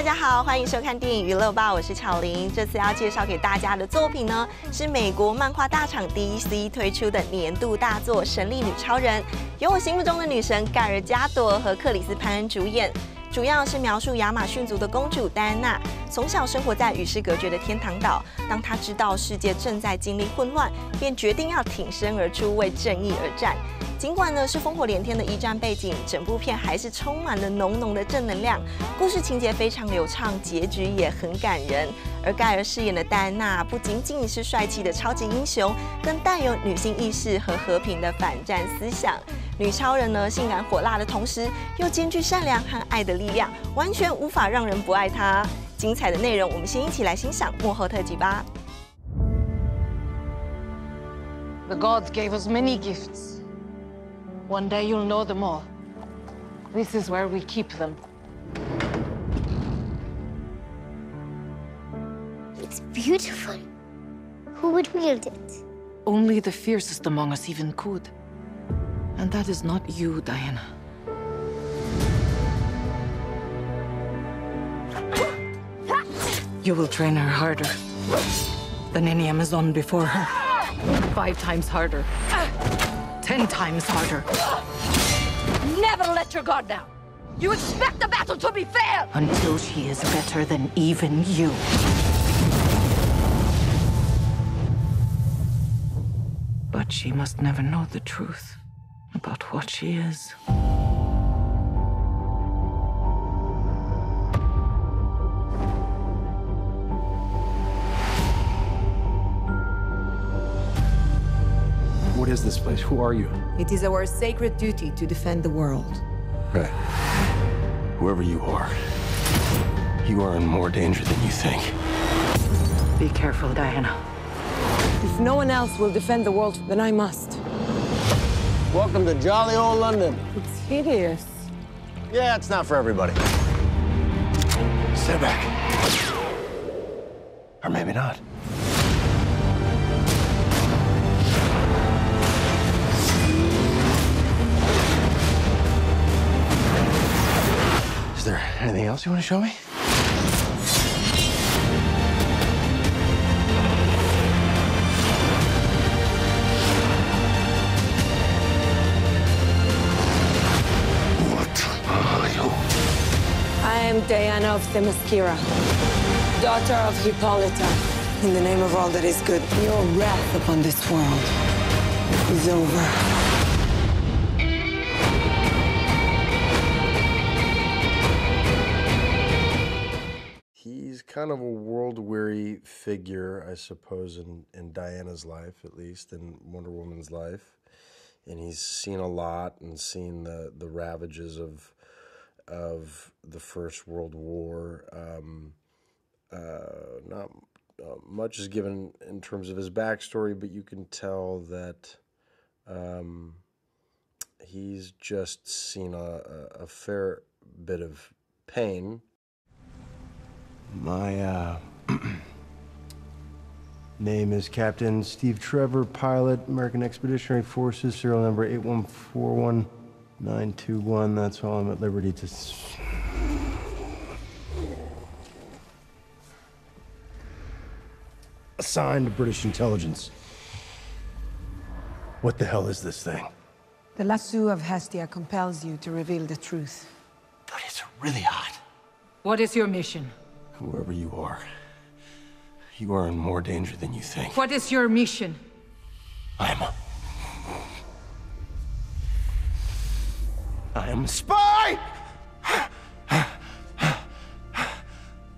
家好，欢迎收看电影娱乐报，我是巧玲。这次要介绍给大家的作品呢，是美国漫画大厂 DC 推出的年度大作《神力女超人》，由我心目中的女神盖尔加朵和克里斯潘恩主演。主要是描述亚马逊族的公主戴安娜，从小生活在与世隔绝的天堂岛。当她知道世界正在经历混乱，便决定要挺身而出，为正义而战。尽管呢是烽火连天的一战背景，整部片还是充满了浓浓的正能量，故事情节非常流畅，结局也很感人。而盖尔饰演的戴安娜不仅仅是帅气的超级英雄，更带有女性意识和和平的反战思想。女超人呢，性感火辣的同时，又兼具善良和爱的力量，完全无法让人不爱她。精彩的内容，我们先一起来欣赏幕后特辑吧。The gods gave us many gifts. One day you'll know them all. This is where we keep them. It's beautiful. Who would wield it? Only the fiercest among us even could. And that is not you, Diana. You will train her harder than any Amazon before her. 5 times harder. 10 times harder. Never let your guard down. You expect the battle to be fair! Until she is better than even you. But she must never know the truth about what she is. What is this place? Who are you? It is our sacred duty to defend the world. Right. Whoever you are in more danger than you think. Be careful, Diana. If no one else will defend the world, then I must. Welcome to jolly old London. It's hideous. Yeah, it's not for everybody. Step back. Or maybe not. Is there anything else you want to show me? I am Diana of Themyscira, daughter of Hippolyta. In the name of all that is good, your wrath upon this world is over. He's kind of a world-weary figure, I suppose, in Diana's life, at least, in Wonder Woman's life. And he's seen a lot and seen the ravages of the First World War. Not much is given in terms of his backstory, but you can tell that he's just seen a fair bit of pain. My name is Captain Steve Trevor, pilot, American Expeditionary Forces, serial number 8141921. That's all I'm at liberty to... Assigned to British intelligence. What the hell is this thing? The lasso of Hestia compels you to reveal the truth. But it's really hot. What is your mission? Whoever you are in more danger than you think. What is your mission? I am a spy!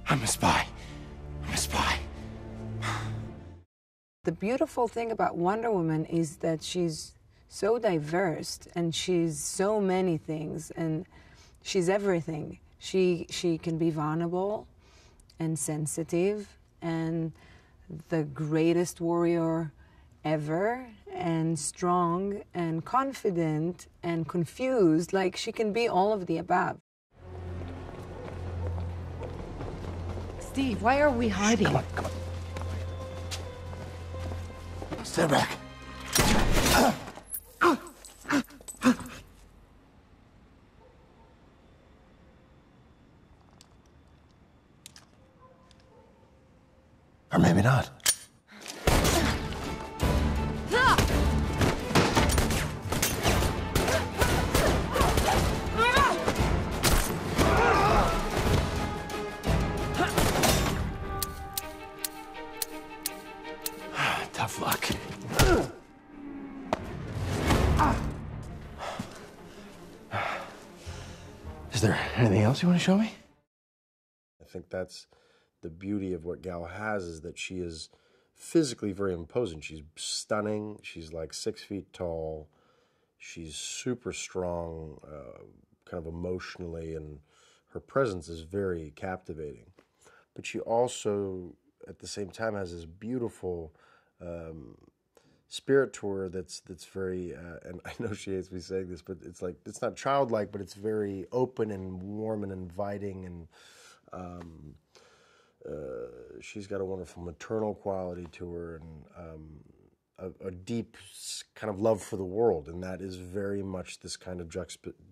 I'm a spy. I'm a spy. The beautiful thing about Wonder Woman is that she's so diverse and she's so many things and she's everything. She can be vulnerable and sensitive and the greatest warrior ever and strong and confident and confused. Like, she can be all of the above. Steve, why are we hiding? Come on. Step back. Is there anything else you want to show me? I think that's the beauty of what Gal has, is that she is physically very imposing. She's stunning. She's like 6 feet tall. She's super strong, kind of emotionally, and her presence is very captivating. But she also, at the same time, has this beautiful spirit to her that's very, and I know she hates me saying this, but it's like, it's not childlike, but it's very open and warm and inviting, and she's got a wonderful maternal quality to her, and a deep kind of love for the world, and that is very much this kind of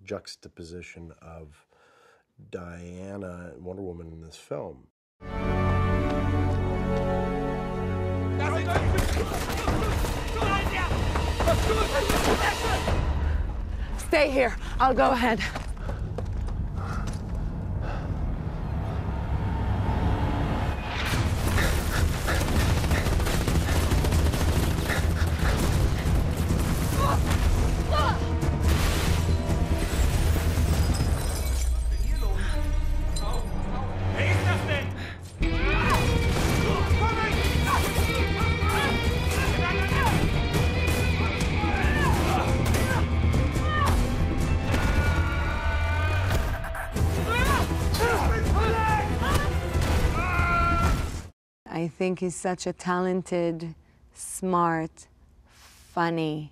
juxtaposition of Diana, Wonder Woman, in this film. Stay here. I'll go ahead. I think he's such a talented, smart, funny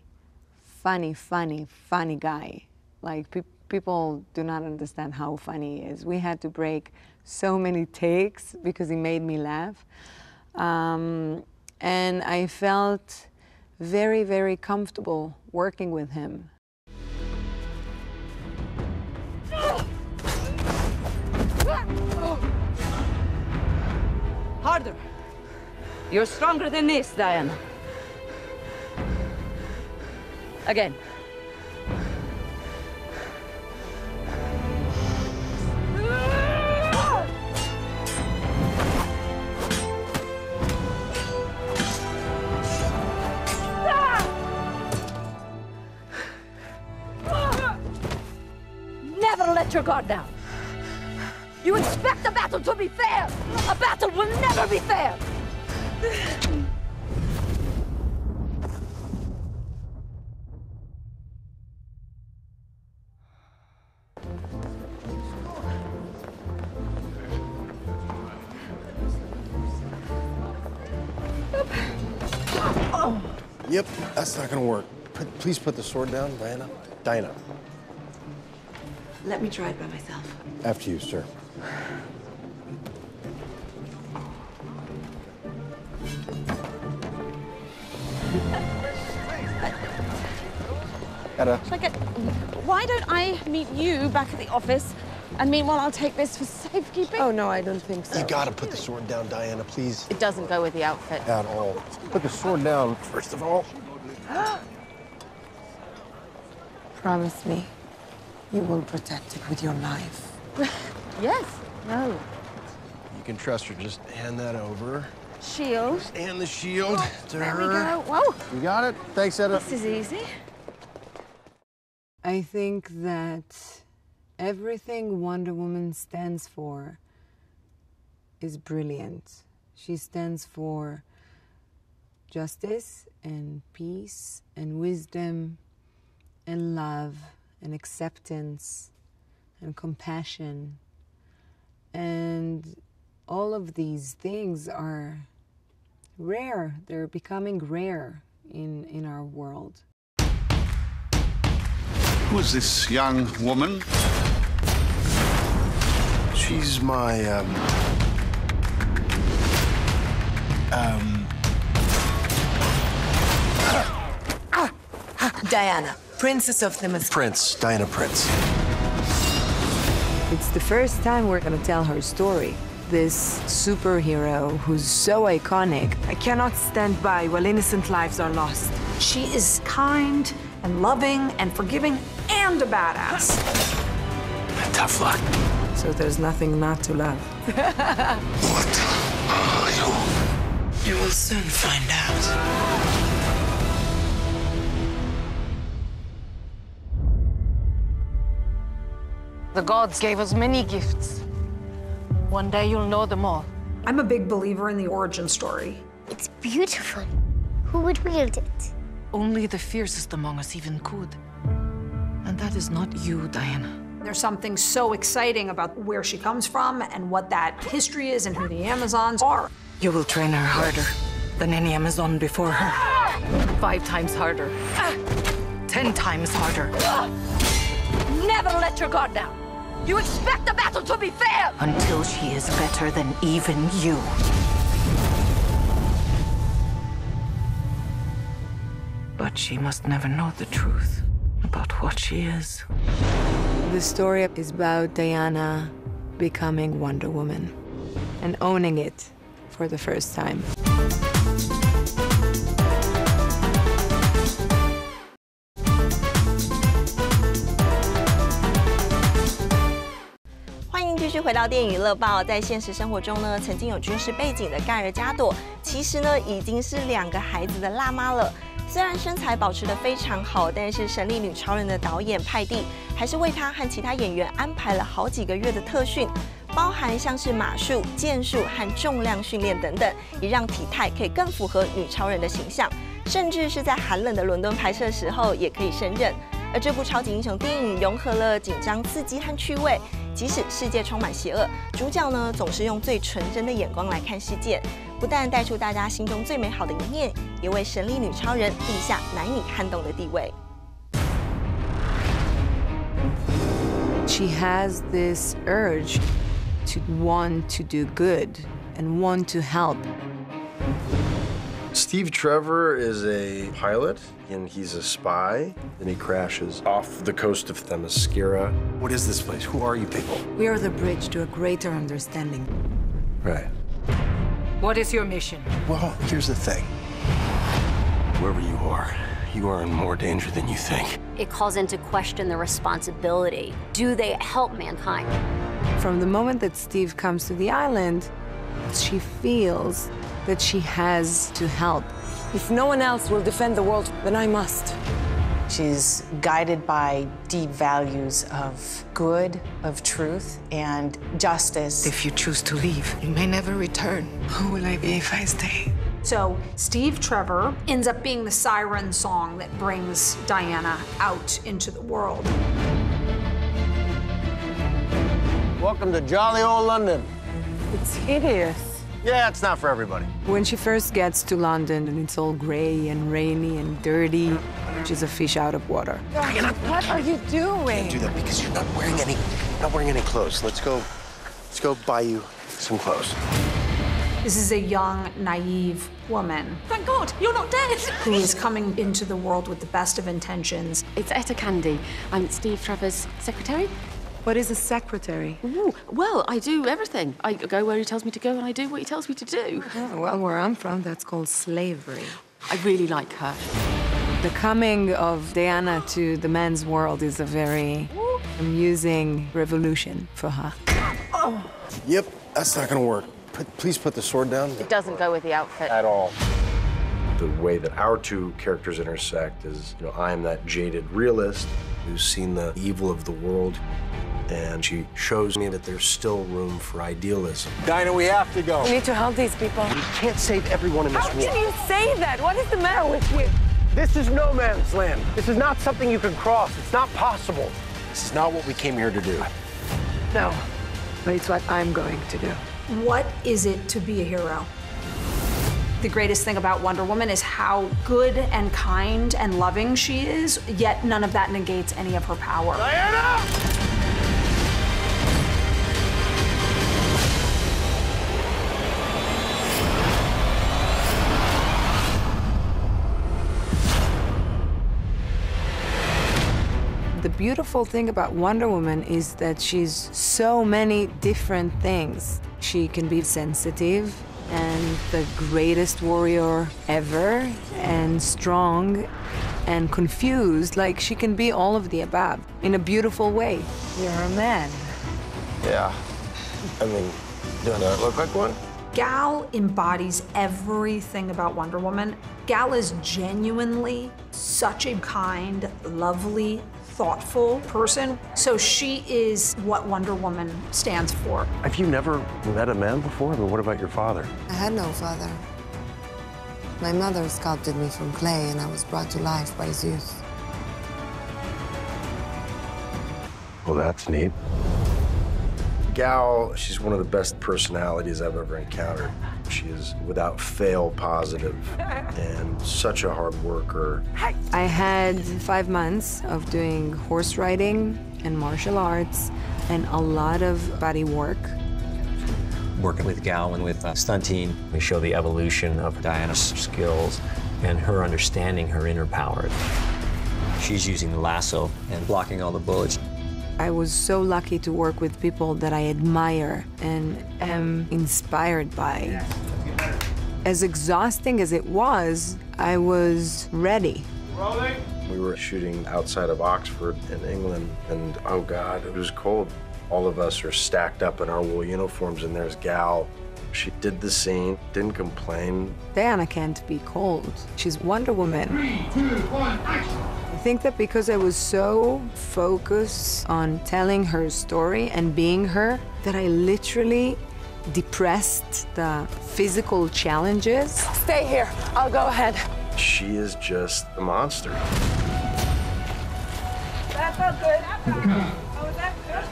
guy. Like, people do not understand how funny he is. We had to break so many takes because he made me laugh. And I felt very, very comfortable working with him. Harder. You're stronger than this, Diana. Again. Never let your guard down. You expect a battle to be fair. A battle will never be fair. Yep, that's not gonna work. Please put the sword down, Diana. Diana. Let me try it by myself. After you, sir. Why don't I meet you back at the office, and meanwhile I'll take this for safekeeping? Oh, no, I don't think so. You gotta put the sword down, Diana, please. It doesn't go with the outfit. At all. Put the sword down, first of all. Promise me you will protect it with your life. Yes. No. You can trust her. Just hand that over. Shield. And the shield to There her. we go. Whoa. You got it? Thanks, Etta. This is easy. I think that everything Wonder Woman stands for is brilliant. She stands for justice and peace and wisdom and love and acceptance and compassion. And all of these things are rare. They're becoming rare in our world. Who is this young woman? She's my, Diana, Princess of the Prince. Diana Prince. It's the first time we're gonna tell her story. This superhero who's so iconic. I cannot stand by while innocent lives are lost. She is kind and loving and forgiving and a badass. Tough luck. So there's nothing not to love. What are you? You will soon find out. The gods gave us many gifts. One day you'll know them all. I'm a big believer in the origin story. It's beautiful. Who would wield it? Only the fiercest among us even could. And that is not you, Diana. There's something so exciting about where she comes from and what that history is and who the Amazons are. You will train her harder than any Amazon before her. 5 times harder. 10 times harder. Never let your guard down. You expect the battle to be fair! Until she is better than even you. But she must never know the truth about what she is. The story is about Diana becoming Wonder Woman and owning it for the first time.欢迎继续回到电影娱乐报。在现实生活中呢，曾经有军事背景的盖尔加朵，其实呢已经是2个孩子的辣妈了。虽然身材保持得非常好，但是《神力女超人》的导演派蒂还是为她和其他演员安排了好几个月的特训，包含像是马术、剑术和重量训练等等，也让体态可以更符合女超人的形象。甚至是在寒冷的伦敦拍摄时候也可以胜任。而这部超级英雄电影融合了紧张、刺激和趣味，即使世界充满邪恶，主角呢总是用最纯真的眼光来看世界，不但带出大家心中最美好的一面，也为神力女超人立下难以撼动的地位。She has this urge to want to do good and want to help. Steve Trevor is a pilot, and he's a spy. Then he crashes off the coast of Themyscira. What is this place? Who are you people? We are the bridge to a greater understanding. Right. What is your mission? Well, here's the thing. Wherever you are in more danger than you think. It calls into question the responsibility. Do they help mankind? From the moment that Steve comes to the island, she feels that she has to help. If no one else will defend the world, then I must. She's guided by deep values of good, of truth, and justice. If you choose to leave, you may never return. Who will I be if I stay? So Steve Trevor ends up being the siren song that brings Diana out into the world. Welcome to jolly old London. It's hideous. Yeah, it's not for everybody. When she first gets to London and it's all gray and rainy and dirty, she's a fish out of water. Diana, what are you doing? Can't do that because you're not wearing any clothes. Let's go buy you some clothes. This is a young, naive woman. Thank God, you're not dead. Who is coming into the world with the best of intentions. It's Etta Candy. I'm Steve Trevor's secretary. What is a secretary? Ooh, well, I do everything. I go where he tells me to go and I do what he tells me to do. Oh, well, where I'm from, that's called slavery. I really like her. The coming of Diana to the men's world is a very amusing revolution for her. Oh. Yep, that's not gonna work. Please put the sword down. It doesn't go with the outfit. At all. The way that our two characters intersect is, I'm that jaded realist who's seen the evil of the world, and she shows me that there's still room for idealism. Dinah, we have to go. We need to help these people. We can't save everyone in this war. How can you say that? What is the matter with you? This is no man's land. This is not something you can cross. It's not possible. This is not what we came here to do. No, but it's what I'm going to do. What is it to be a hero? The greatest thing about Wonder Woman is how good and kind and loving she is, yet none of that negates any of her power. Diana! The beautiful thing about Wonder Woman is that she's so many different things. She can be sensitive and the greatest warrior ever, and strong and confused. Like, she can be all of the above in a beautiful way. You're a man. Yeah. I mean, do I not look like one? Gal embodies everything about Wonder Woman. Gal is genuinely such a kind, lovely, thoughtful person. So she is what Wonder Woman stands for. Have you never met a man before? I mean, what about your father? I had no father. My mother sculpted me from clay, and I was brought to life by Zeus. Well, that's neat. Gal, she's one of the best personalities I've ever encountered. She is without fail positive and such a hard worker. I had 5 months of doing horse riding and martial arts and a lot of body work. Working with Gal and with stunt team, we show the evolution of Diana's skills and her understanding her inner power. She's using the lasso and blocking all the bullets. I was so lucky to work with people that I admire and am inspired by. As exhausting as it was, I was ready. Rolling. We were shooting outside of Oxford in England, and oh God, it was cold. All of us are stacked up in our wool uniforms, and there's Gal. She did the scene, didn't complain. Diana can't be cold. She's Wonder Woman. 3, 2, 1, action! I think that because I was so focused on telling her story and being her, that I literally depressed the physical challenges. Stay here. I'll go ahead. She is just a monster. That felt good. Oh, was that good?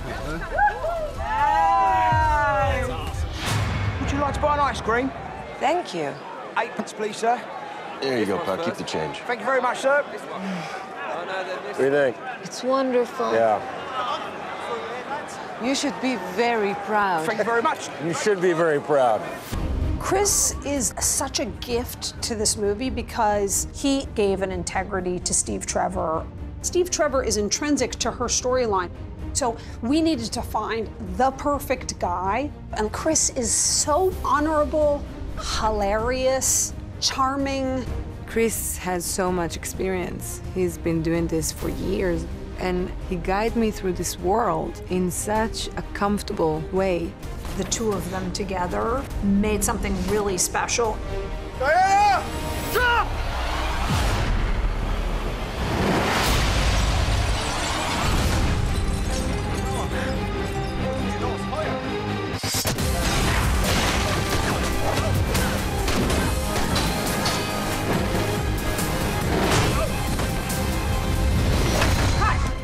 Nice. Would you like to buy an ice cream? Thank you. 8 please, sir. There you go, pal. Keep the change. Thank you very much, sir. What do you think? It's wonderful. Yeah. You should be very proud. Thank you very much. You should be very proud. Chris is such a gift to this movie because he gave an integrity to Steve Trevor. Steve Trevor is intrinsic to her storyline. So we needed to find the perfect guy. And Chris is so honorable, hilarious, charming. Chris has so much experience. He's been doing this for years, and he guided me through this world in such a comfortable way. The two of them together made something really special. Diana! Stop!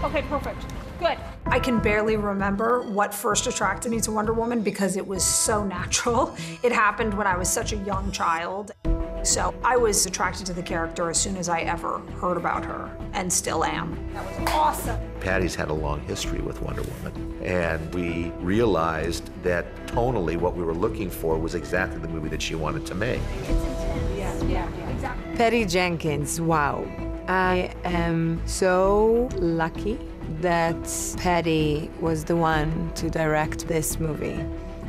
Okay, perfect. Good. I can barely remember what first attracted me to Wonder Woman because it was so natural. It happened when I was such a young child. So I was attracted to the character as soon as I ever heard about her, and still am. That was awesome. Patty's had a long history with Wonder Woman, and we realized that tonally what we were looking for was exactly the movie that she wanted to make. Yeah, exactly. Patty Jenkins, wow. I am so lucky that Patty was the one to direct this movie.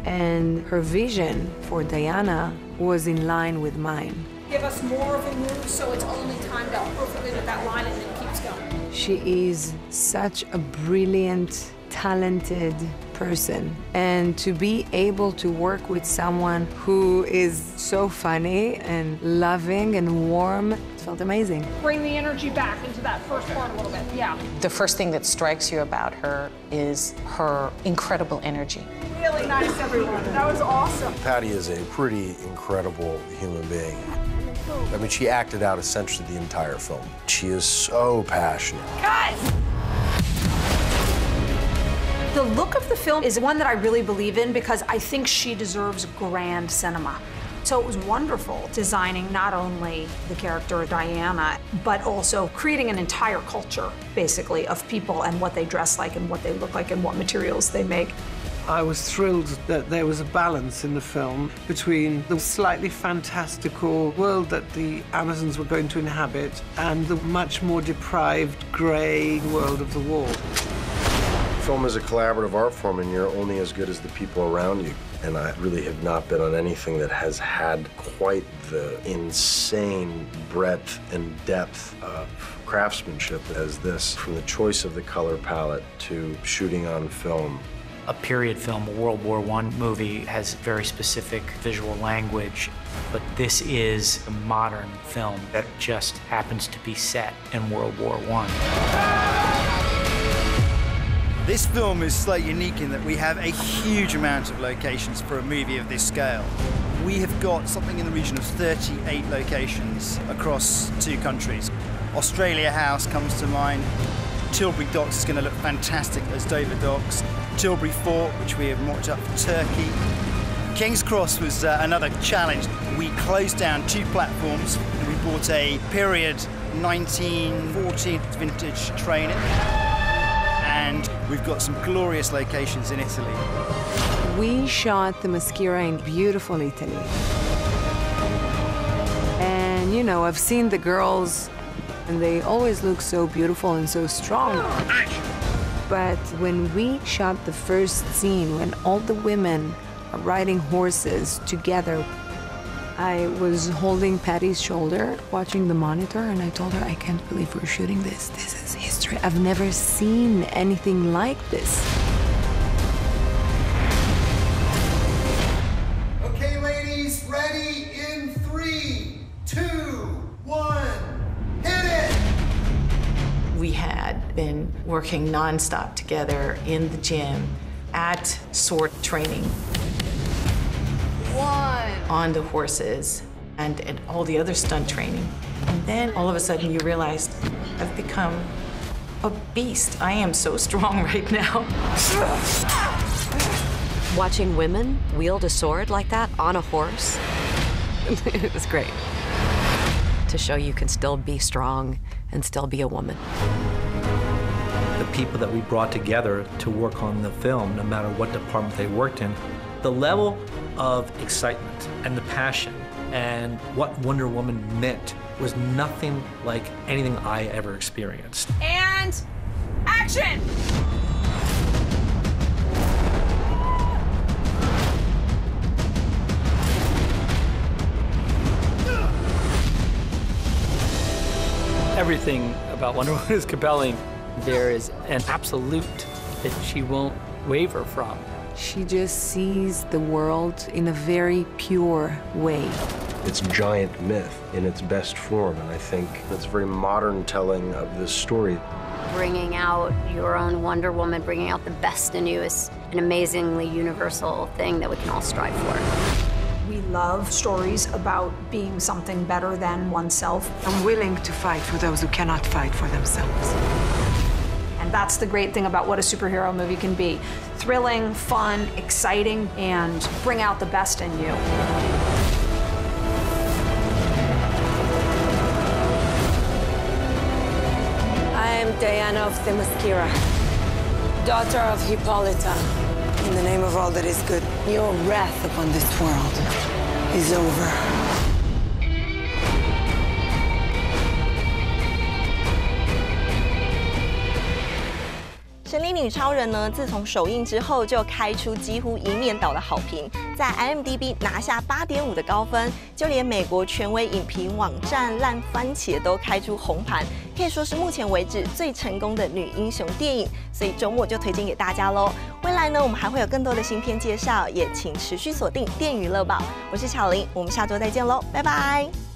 And her vision for Diana was in line with mine. Give us more of a move so it's only timed out perfectly with that line and it keeps going. She is such a brilliant, talented person. And to be able to work with someone who is so funny and loving and warm, it felt amazing. Bring the energy back into that first part a little bit, yeah. The first thing that strikes you about her is her incredible energy. Really nice, everyone. That was awesome. Patty is a pretty incredible human being. I mean, she acted out essentially the entire film. She is so passionate. Guys! The look of the film is one that I really believe in because I think she deserves grand cinema. So it was wonderful designing not only the character of Diana, but also creating an entire culture, basically, of people and what they dress like and what they look like and what materials they make. I was thrilled that there was a balance in the film between the slightly fantastical world that the Amazons were going to inhabit and the much more deprived, grey world of the war. Film is a collaborative art form, and you're only as good as the people around you. And I really have not been on anything that has had quite the insane breadth and depth of craftsmanship as this. From the choice of the color palette to shooting on film, A period film, a World War I movie, has very specific visual language, but this is a modern film that just happens to be set in World War I. This film is slightly unique in that we have a huge amount of locations for a movie of this scale. We have got something in the region of 38 locations across 2 countries. Australia House comes to mind. Tilbury Docks is going to look fantastic as Dover Docks. Tilbury Fort, which we have mocked up for Turkey. King's Cross was another challenge. We closed down 2 platforms and we bought a period 1940 vintage train in. And we've got some glorious locations in Italy. We shot the Maschera in beautiful Italy. And you know, I've seen the girls and they always look so beautiful and so strong. But when we shot the first scene, when all the women are riding horses together, I was holding Patty's shoulder, watching the monitor, and I told her, I can't believe we're shooting this. This is history. I've never seen anything like this. Okay, ladies, ready in 3, 2, 1, hit it! We had been working nonstop together in the gym, at sword training, on the horses, and all the other stunt training. And then all of a sudden you realize, I've become a beast. I am so strong right now. Watching women wield a sword like that on a horse, it was great. To show you can still be strong and still be a woman. The people that we brought together to work on the film, no matter what department they worked in, the level of excitement and the passion and what Wonder Woman meant was nothing like anything I ever experienced. And action! Everything about Wonder Woman is compelling. There is an absolute that she won't waver from. She just sees the world in a very pure way. It's giant myth in its best form, and I think it's a very modern telling of this story. Bringing out your own Wonder Woman, bringing out the best in you is an amazingly universal thing that we can all strive for. We love stories about being something better than oneself. I'm willing to fight for those who cannot fight for themselves. And that's the great thing about what a superhero movie can be. Thrilling, fun, exciting, and bring out the best in you. I am Diana of the Maschera, daughter of Hippolyta. In the name of all that is good, your wrath upon this world is over. 神力女超人呢，自从首映之后就开出几乎一面倒的好评，在 IMDB 拿下8.5的高分，就连美国权威影评网站烂番茄都开出红盘，可以说是目前为止最成功的女英雄电影，所以周末就推荐给大家喽。未来呢，我们还会有更多的新片介绍，也请持续锁定电影娱乐报。我是巧玲，我们下周再见喽，拜拜。